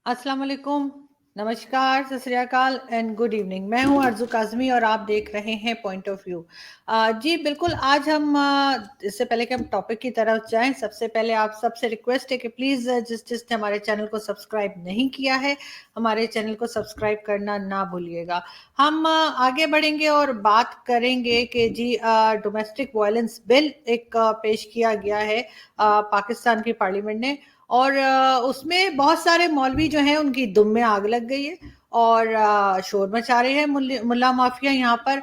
अस्सलाम वालेकुम, नमस्कार, सत श्री अकाल एंड गुड इवनिंग। मैं हूं अर्ज़ू काज़मी और आप देख रहे हैं पॉइंट ऑफ व्यू। जी बिल्कुल, आज हम इससे पहले कि हम टॉपिक की तरफ जाएं, सबसे पहले आप सबसे रिक्वेस्ट है कि प्लीज़ जिसने हमारे चैनल को सब्सक्राइब नहीं किया है, हमारे चैनल को सब्सक्राइब करना ना भूलिएगा। हम आगे बढ़ेंगे और बात करेंगे कि जी डोमेस्टिक वायलेंस बिल एक पेश किया गया है पाकिस्तान की पार्लियामेंट ने, और उसमें बहुत सारे मौलवी जो हैं उनकी दुम में आग लग गई है और शोर मचा रहे हैं मुल्ला माफिया यहाँ पर।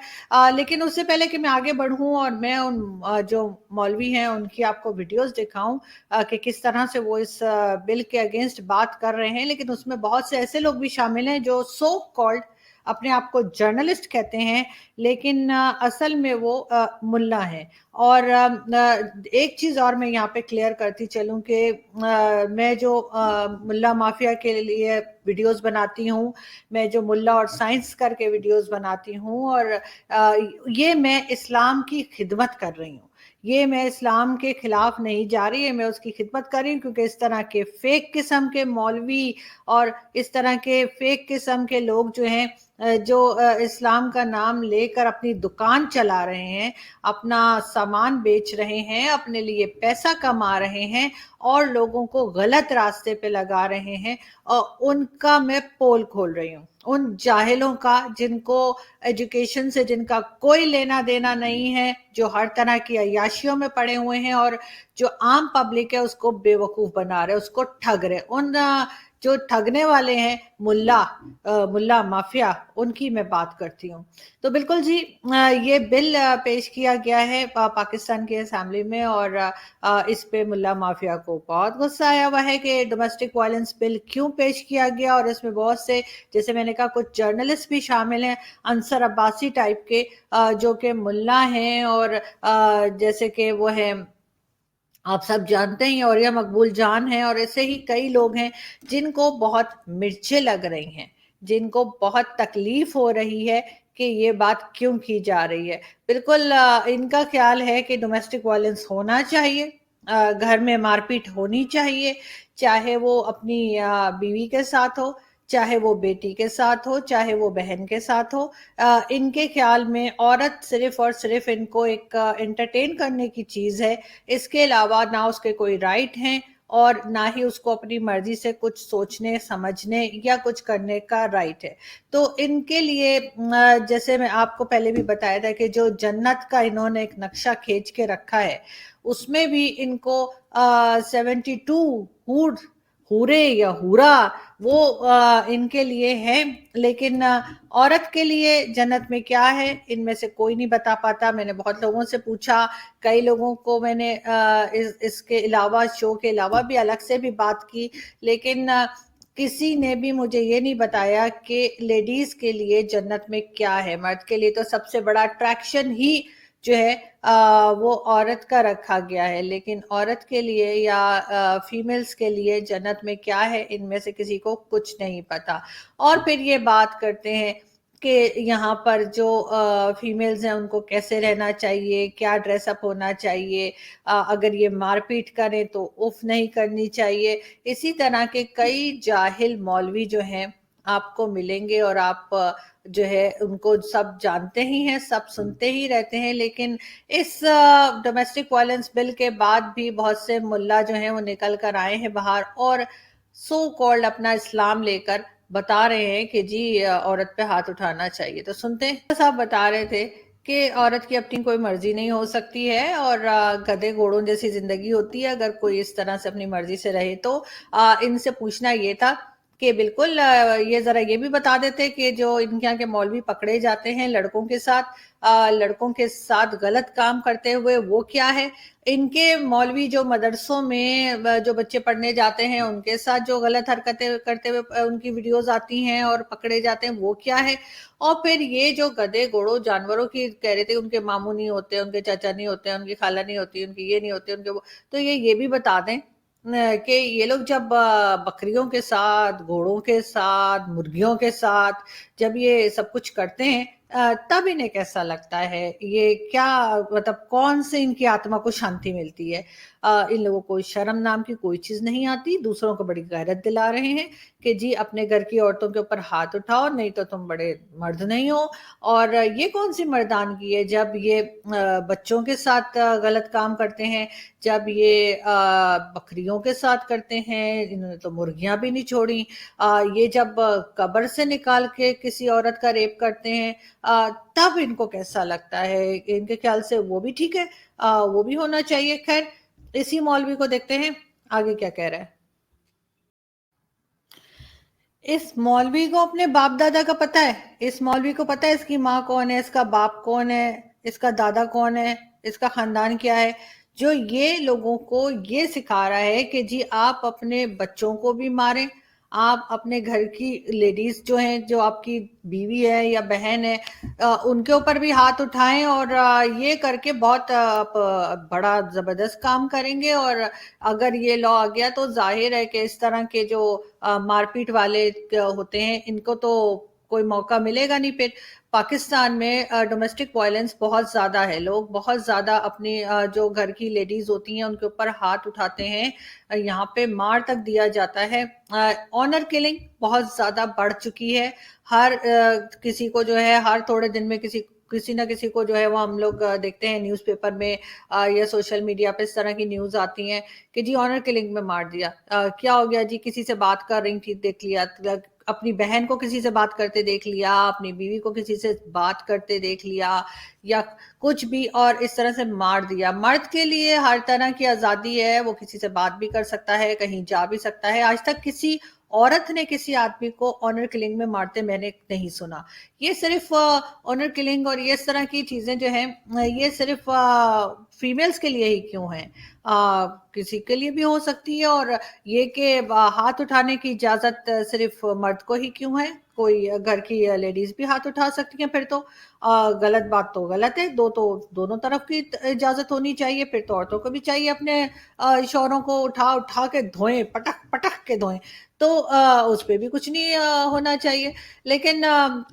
लेकिन उससे पहले कि मैं आगे बढ़ूं और मैं उन जो मौलवी हैं उनकी आपको वीडियोस दिखाऊं कि किस तरह से वो इस बिल के अगेंस्ट बात कर रहे हैं, लेकिन उसमें बहुत से ऐसे लोग भी शामिल हैं जो सो कॉल्ड अपने आप को जर्नलिस्ट कहते हैं, लेकिन असल में वो मुल्ला हैं। और एक चीज और मैं यहाँ पे क्लियर करती चलूं कि मैं जो मुल्ला माफिया के लिए वीडियोस बनाती हूँ, मैं जो मुल्ला और साइंस करके वीडियोस बनाती हूँ, और ये मैं इस्लाम की खिदमत कर रही हूँ। ये मैं इस्लाम के खिलाफ नहीं जा रही है, मैं उसकी खिदमत कर रही हूँ, क्योंकि इस तरह के फेक किस्म के मौलवी और इस तरह के फेक किस्म के लोग जो हैं जो इस्लाम का नाम लेकर अपनी दुकान चला रहे हैं, अपना सामान बेच रहे हैं, अपने लिए पैसा कमा रहे हैं और लोगों को गलत रास्ते पे लगा रहे हैं, और उनका मैं पोल खोल रही हूँ। उन जाहिलों का जिनको एजुकेशन से जिनका कोई लेना देना नहीं है, जो हर तरह की अय्याशियों में पड़े हुए हैं और जो आम पब्लिक है उसको बेवकूफ बना रहे, उसको ठग रहे, उन जो ठगने वाले हैं मुल्ला माफिया, उनकी मैं बात करती हूँ। तो बिल्कुल जी, ये बिल पेश किया गया है पाकिस्तान की असेंबली में, और इस पे मुल्ला माफिया को बहुत गुस्सा आया हुआ है कि डोमेस्टिक वायलेंस बिल क्यों पेश किया गया। और इसमें बहुत से, जैसे मैंने कहा, कुछ जर्नलिस्ट भी शामिल हैं, अंसर अब्बासी टाइप के, जो कि मुल्ला हैं, और जैसे कि वो है, आप सब जानते हैं, और यह मकबूल जान है, और ऐसे ही कई लोग हैं जिनको बहुत मिर्चें लग रही हैं, जिनको बहुत तकलीफ हो रही है कि ये बात क्यों की जा रही है। बिल्कुल इनका ख्याल है कि डोमेस्टिक वायलेंस होना चाहिए, घर में मारपीट होनी चाहिए, चाहे वो अपनी बीवी के साथ हो, चाहे वो बेटी के साथ हो, चाहे वो बहन के साथ हो। इनके ख्याल में औरत सिर्फ और सिर्फ इनको एक एंटरटेन करने की चीज है, इसके अलावा ना उसके कोई राइट हैं और ना ही उसको अपनी मर्जी से कुछ सोचने समझने या कुछ करने का राइट है। तो इनके लिए जैसे मैं आपको पहले भी बताया था कि जो जन्नत का इन्होंने एक नक्शा खींच के रखा है, उसमें भी इनको 72 हूर, हूरे या हूरा, वो इनके लिए है, लेकिन औरत के लिए जन्नत में क्या है इनमें से कोई नहीं बता पाता। मैंने बहुत लोगों से पूछा, कई लोगों को मैंने इसके अलावा, शो के अलावा भी अलग से भी बात की, लेकिन किसी ने भी मुझे ये नहीं बताया कि लेडीज के लिए जन्नत में क्या है। मर्द के लिए तो सबसे बड़ा अट्रैक्शन ही जो है वो औरत का रखा गया है, लेकिन औरत के लिए या फीमेल्स के लिए जन्नत में क्या है, इनमें से किसी को कुछ नहीं पता। और फिर ये बात करते हैं कि यहाँ पर जो फीमेल्स हैं उनको कैसे रहना चाहिए, क्या ड्रेसअप होना चाहिए, अगर ये मारपीट करें तो उफ नहीं करनी चाहिए। इसी तरह के कई जाहिल मौलवी जो हैं आपको मिलेंगे, और आप जो है उनको सब जानते ही हैं, सब सुनते ही रहते हैं। लेकिन इस डोमेस्टिक वायलेंस बिल के बाद भी बहुत से मुल्ला जो हैं वो निकल कर आए हैं बाहर, और सो कॉल्ड अपना इस्लाम लेकर बता रहे हैं कि जी औरत पे हाथ उठाना चाहिए। तो सुनते हैं, साहब बता रहे थे कि औरत की अपनी कोई मर्जी नहीं हो सकती है, और गधे घोड़ों जैसी जिंदगी होती है अगर कोई इस तरह से अपनी मर्जी से रहे तो। इनसे पूछना ये था कि बिल्कुल ये जरा ये भी बता देते कि जो इनके यहाँ के मौलवी पकड़े जाते हैं लड़कों के साथ गलत काम करते हुए, वो क्या है। इनके मौलवी जो मदरसों में जो बच्चे पढ़ने जाते हैं उनके साथ जो गलत हरकतें करते हुए उनकी वीडियोस आती हैं और पकड़े जाते हैं, वो क्या है। और फिर ये जो गधे घोड़ों जानवरों की कह रहे थे, उनके मामू नहीं होते, उनके चाचा नहीं होते, उनकी खाला नहीं होती, उनकी ये नहीं होती, उनके वो, तो ये भी बता दें कि ये लोग जब बकरियों के साथ, घोड़ों के साथ, मुर्गियों के साथ जब ये सब कुछ करते हैं, तब इन्हें कैसा लगता है, ये क्या मतलब कौन से इनकी आत्मा को शांति मिलती है। इन लोगों को शर्म नाम की कोई चीज नहीं आती, दूसरों को बड़ी गैरत दिला रहे हैं कि जी अपने घर की औरतों के ऊपर हाथ उठाओ, नहीं तो तुम बड़े मर्द नहीं हो। और ये कौन सी मर्दानगी है जब ये बच्चों के साथ गलत काम करते हैं, जब ये बकरियों के साथ करते हैं, इन्होंने तो मुर्गियां भी नहीं छोड़ी। ये जब कब्र से निकाल के किसी औरत का रेप करते हैं, तब इनको कैसा लगता है। इनके ख्याल से वो भी ठीक है, वो भी होना चाहिए। खैर, इसी मौलवी को देखते हैं आगे क्या कह रहा है। इस मौलवी को अपने बाप दादा का पता है, इस मौलवी को पता है इसकी माँ कौन है, इसका बाप कौन है, इसका दादा कौन है, इसका खानदान क्या है, जो ये लोगों को ये सिखा रहा है कि जी आप अपने बच्चों को भी मारें, आप अपने घर की लेडीज जो हैं, जो आपकी बीवी है या बहन है, उनके ऊपर भी हाथ उठाएं, और ये करके बहुत आप बड़ा जबरदस्त काम करेंगे। और अगर ये लॉ आ गया तो जाहिर है कि इस तरह के जो मारपीट वाले होते हैं, इनको तो कोई मौका मिलेगा नहीं। फिर पाकिस्तान में डोमेस्टिक वायलेंस बहुत ज्यादा है, लोग बहुत ज्यादा अपनी जो घर की लेडीज होती हैं उनके ऊपर हाथ उठाते हैं, यहाँ पे मार तक दिया जाता है। ऑनर किलिंग बहुत ज्यादा बढ़ चुकी है। हर किसी को जो है हर थोड़े दिन में किसी ना किसी को जो है वो हम लोग देखते हैं न्यूज़पेपर में या सोशल मीडिया पे इस तरह की न्यूज आती हैं कि जी ऑनर किलिंग में मार दिया। क्या हो गया जी, किसी से बात कर रही थी देख लिया, अपनी बहन को किसी से बात करते देख लिया, अपनी बीवी को किसी से बात करते देख लिया, या कुछ भी, और इस तरह से मार दिया। मर्द के लिए हर तरह की आजादी है, वो किसी से बात भी कर सकता है, कहीं जा भी सकता है। आज तक किसी औरत ने किसी आदमी को ऑनर किलिंग में मारते मैंने नहीं सुना। ये सिर्फ ऑनर किलिंग और ये इस तरह की चीजें जो हैं, ये सिर्फ फीमेल्स के लिए ही क्यों है, किसी के लिए भी हो सकती है। और ये कि हाथ उठाने की इजाजत सिर्फ मर्द को ही क्यों है, कोई घर की लेडीज भी हाथ उठा सकती हैं। फिर तो गलत बात तो गलत है, तो दोनों तरफ की इजाजत होनी चाहिए। फिर तो औरतों को भी चाहिए अपने शौहरों को उठा उठा के धोएं, पटक पटक के धोएं, तो उस पर भी कुछ नहीं होना चाहिए। लेकिन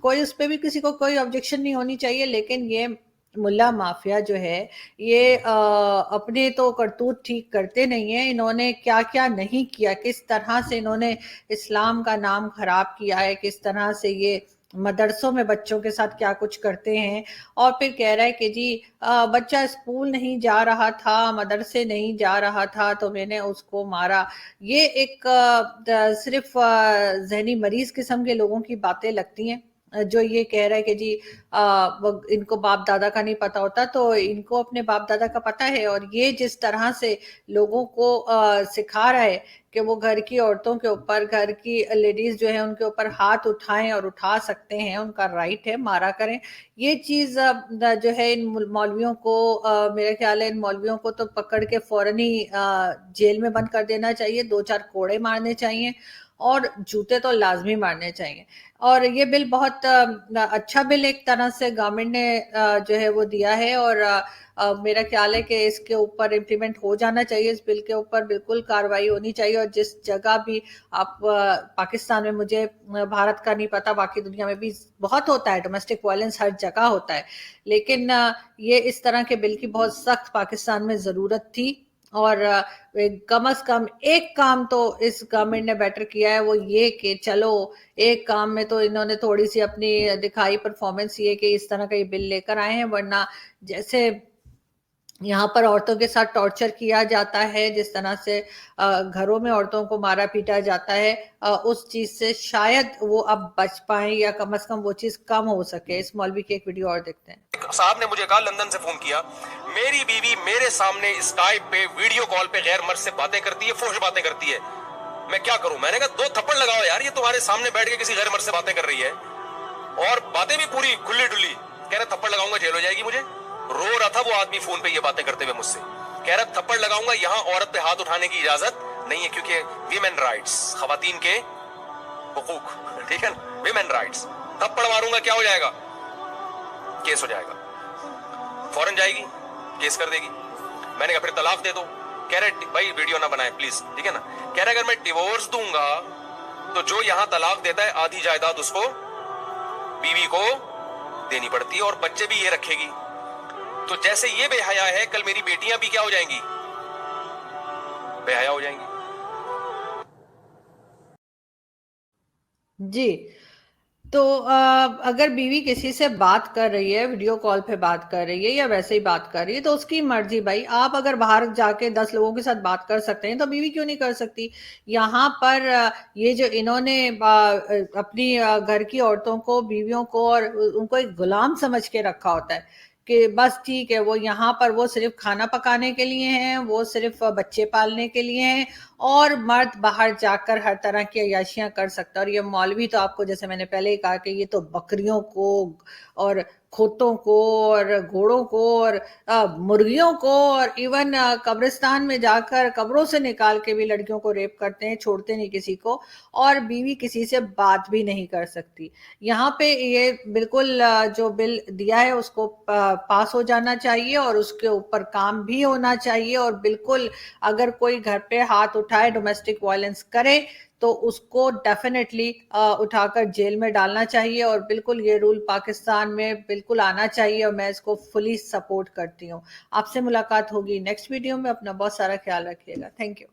कोई उस पर भी किसी को कोई ऑब्जेक्शन नहीं होनी चाहिए। लेकिन ये मुल्ला माफिया जो है, ये अपने तो करतूत ठीक करते नहीं है। इन्होंने क्या क्या नहीं किया, किस तरह से इन्होंने इस्लाम का नाम खराब किया है, किस तरह से ये मदरसों में बच्चों के साथ क्या कुछ करते हैं। और फिर कह रहा है कि जी बच्चा स्कूल नहीं जा रहा था, मदरसे नहीं जा रहा था, तो मैंने उसको मारा। ये एक सिर्फ जहनी मरीज किस्म के लोगों की बातें लगती हैं, जो ये कह रहा है कि जी इनको बाप दादा का नहीं पता होता, तो इनको अपने बाप दादा का पता है। और ये जिस तरह से लोगों को सिखा रहा है कि वो घर की औरतों के ऊपर, घर की लेडीज जो है उनके ऊपर हाथ उठाएं, और उठा सकते हैं, उनका राइट है, मारा करें। ये चीज जो है इन मौलवियों को, मेरा ख्याल है इन मौलवियों को तो पकड़ के फौरन ही जेल में बंद कर देना चाहिए, 2-4 कोड़े मारने चाहिए, और जूते तो लाजमी मारने चाहिए। और ये बिल बहुत अच्छा बिल एक तरह से गवर्नमेंट ने जो है वो दिया है। और मेरा ख्याल है कि इसके ऊपर इम्प्लीमेंट हो जाना चाहिए, इस बिल के ऊपर बिल्कुल कार्रवाई होनी चाहिए। और जिस जगह भी आप पाकिस्तान में, मुझे भारत का नहीं पता, बाकी दुनिया में भी बहुत होता है डोमेस्टिक वायलेंस, हर जगह होता है। लेकिन ये इस तरह के बिल की बहुत सख्त पाकिस्तान में जरूरत थी। और कम से कम एक काम तो इस गवर्नमेंट ने बेटर किया है, वो ये कि चलो एक काम में तो इन्होंने थोड़ी सी अपनी दिखाई परफॉर्मेंस, ये कि इस तरह का ये बिल लेकर आए हैं। वरना जैसे यहाँ पर औरतों के साथ टॉर्चर किया जाता है, जिस तरह से घरों में औरतों को मारा पीटा जाता है, उस चीज से शायद वो अब बच पाए, या कम से कम वो चीज कम हो सके। इस मौलवी की एक वीडियो और देखते हैं। साहब ने मुझे कहा, लंदन से फोन किया, मेरी बीवी मेरे सामने स्काइप पे वीडियो कॉल पे गैर मर्द से बातें करती है, फोश बातें करती है, मैं क्या करूं। मैंने कहा 2 थप्पड़ लगाओ यार, ये तुम्हारे सामने बैठ के किसी गैर मर्द से बातें कर रही है, और बातें भी पूरी खुली डुली। कह रहा थप्पड़ लगाऊंगा जेल हो जाएगी मुझे। रो रहा था वो आदमी फोन पे ये बातें करते हुए मुझसे, कह रहा थप्पड़ लगाऊंगा, यहाँ औरत पे हाथ उठाने की इजाजत नहीं है, क्योंकि वीमेन राइट्स, खवातीन के हुकूक, ठीक है ना, वीमेन राइट्स। थप्पड़ मारूंगा क्या हो जाएगा, केस हो जाएगा, फौरन जाएगी केस कर देगी। मैंने कहा फिर तलाक दे दो। कह रहे भाई वीडियो ना बनाए प्लीज, ठीक है ना। कह रहे अगर मैं डिवोर्स दूंगा तो जो यहां तलाक देता है आधी जायदाद उसको, बीवी को देनी पड़ती है और बच्चे भी ये रखेगी। तो जैसे ये बेहया है, कल मेरी बेटियां भी क्या हो जाएंगी, बेहया हो जाएंगी। जी। तो अगर बीवी किसी से बात कर रही है, वीडियो कॉल पे बात कर रही है या वैसे ही बात कर रही है, तो उसकी मर्जी भाई। आप अगर बाहर जाके 10 लोगों के साथ बात कर सकते हैं तो बीवी क्यों नहीं कर सकती? यहाँ पर ये जो इन्होंने अपनी घर की औरतों को, बीवियों को और उनको एक गुलाम समझ के रखा होता है कि बस ठीक है, वो यहाँ पर वो सिर्फ खाना पकाने के लिए हैं, वो सिर्फ बच्चे पालने के लिए हैं, और मर्द बाहर जाकर हर तरह की अय्याशियां कर सकता है। और ये मौलवी तो आपको, जैसे मैंने पहले ही कहा, कि ये तो बकरियों को और खोतों को और घोड़ों को और मुर्गियों को और इवन कब्रिस्तान में जाकर कब्रों से निकाल के भी लड़कियों को रेप करते हैं, छोड़ते नहीं किसी को। और बीवी किसी से बात भी नहीं कर सकती। यहाँ पे ये बिल्कुल जो बिल दिया है उसको पास हो जाना चाहिए और उसके ऊपर काम भी होना चाहिए। और बिल्कुल अगर कोई घर पे हाथ उठाए, डोमेस्टिक वायलेंस करे, तो उसको डेफिनेटली उठाकर जेल में डालना चाहिए। और बिल्कुल ये रूल पाकिस्तान में बिल्कुल आना चाहिए और मैं इसको फुली सपोर्ट करती हूँ। आपसे मुलाकात होगी नेक्स्ट वीडियो में। अपना बहुत सारा ख्याल रखिएगा। Thank you.